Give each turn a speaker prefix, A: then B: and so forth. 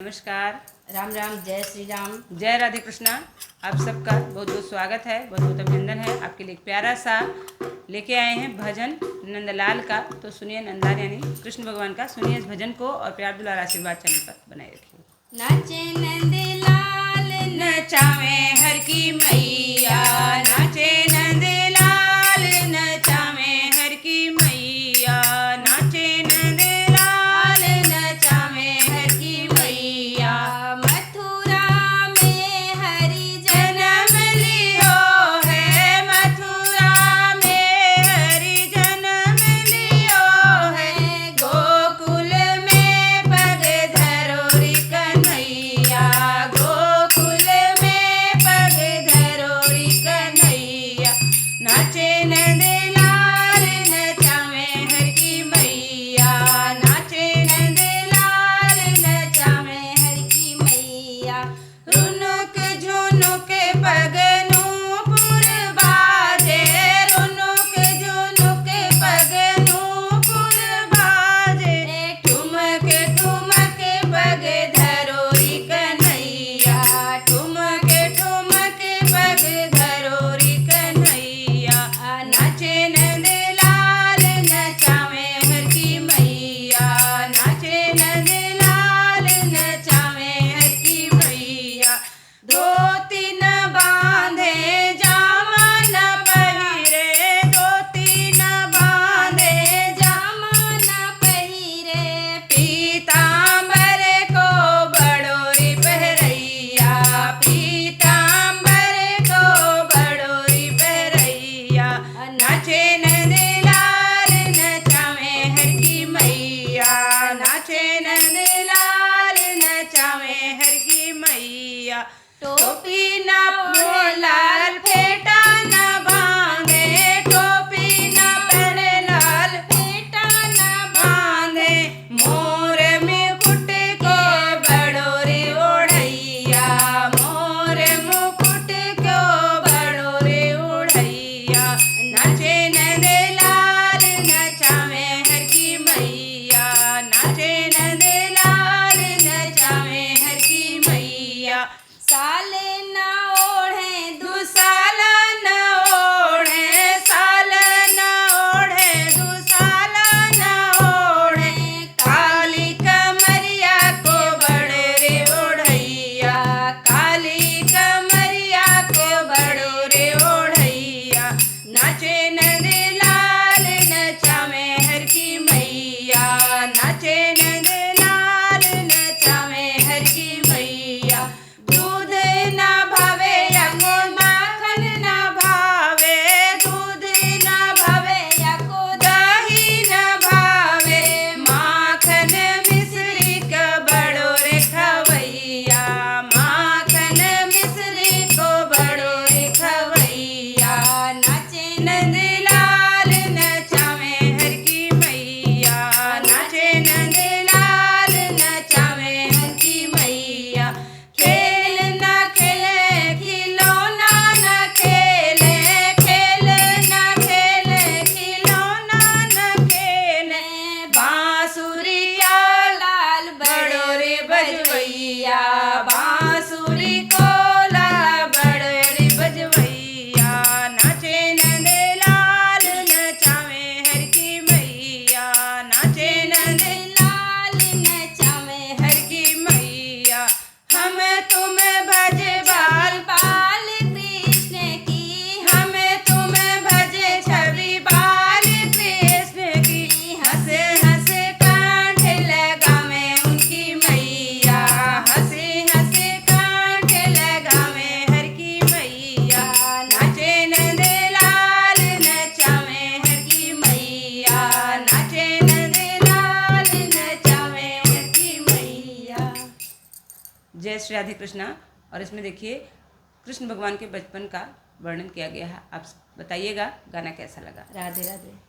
A: नमस्कार।
B: राम राम, जय श्री राम,
A: जय राधे कृष्णा। आप सबका बहुत बहुत स्वागत है, बहुत बहुत अभिनंदन है। आपके लिए एक प्यारा सा लेके आए हैं भजन नंदलाल का। तो सुनिए, नंदलाल यानी कृष्ण भगवान का। सुनिए इस भजन को और प्यार दुलार आशीर्वाद चैनल पर बनाए रखिए।
B: नाचे नंदलाल
A: नचावे हर की मैया, नाचे नंदलाल नचावे हर की मैया, नाचे नंदलाल नचावे हर की मैया।
B: मथुरा में हरि
A: जन्म लियो है, मथुरा में हरि जन्म लियो है, गोकुल में पग धरो रे कन्हैया, गोकुल में पग धरो रे कन्हैया। नाचे नंदलाल नचावे हर की मैया, नाचे नंदलाल नचावे
B: हरि की मैया।
A: रुनुक झुनुक पगनूपुर बाजे, रुनुक झुनुक पगनूपुर बाजे, ठुमक ठुमक पग धरो रे कन्हैया, ठुमक ठुमक पग धरो रे कन्हैया। नाचे नंदलाल नचावे हर की मैया, नाचे नंदलाल नचावे हर की मैया। धोती न बांधे जामा न पहिरे, धोती न बांधे
B: जामा न पहिरे,
A: पीतांबर को बड़ो रे पहरैया, पीतांबर को बड़ो रे पहरैया। नाचे नंदलाल नचावे हर की मैया, नाचे नंदलाल नचावे हर की मैया। टोपी न लाल फेटा न बांधे, टोपी न पहने लाल
B: फेटा न
A: बांधे, मोर मुकुट को बड़ो रे ओढ़ैया, मोर मुकुट को बड़ो रे ओढ़ैया। नाचे नंदलाल नचावे हर की मैया, नाचे नंदलाल नचावे हर की मैया।
B: साल न ओढ़े
A: दुसाल न ओढ़े, साल न ओढ़े, दुसाल न ओढ़े, काली कमरिया को बड़े रे ओढ़ैया, काली कमरिया को बड़ो रे ओढ़ैया। नाचे नंदलाल नचावे हर की मैया, नाचे नंदलाल नचावे हर की मैया। दूध न भावे यको माखन न भावे, दूध न भावे
B: यको
A: दही न भावे, माखन मिश्री का बड़ो रे खवैया, माखन मिश्री को बड़ो रे खवैया।
B: नाचे
A: नंदलाल नचावे हर की मैया, नाचे नंदलाल नचावे हर की मैया। खेल न खेले खिलौना न खेले, खेल न खेले खिलौना न खेले, बांसुरिया
B: लाल
A: बड़ो रे बजवैया, बांसुरी को ला बड़ो रे बजवैया। नाचे नंदलाल नचावे हर की मैया, नाचे नंदलाल
B: नचावे
A: हर की मैया। हम तुम भजे बाल
B: बाल कृष्ण की,
A: हम तुम भजे छवि बाल कृष्ण की, हंस हंस कांठ लगावे उनकी मैया, हंस हंस कांठ लगावे हर की मैया। नाचे नंदलाल नचावे हर की मैया, नाचे नंदलाल नचावे हर की मैया। जय श्री राधे कृष्णा। और इसमें देखिए कृष्ण भगवान के बचपन का वर्णन किया गया है। आप बताइएगा गाना कैसा लगा।
B: राधे राधे।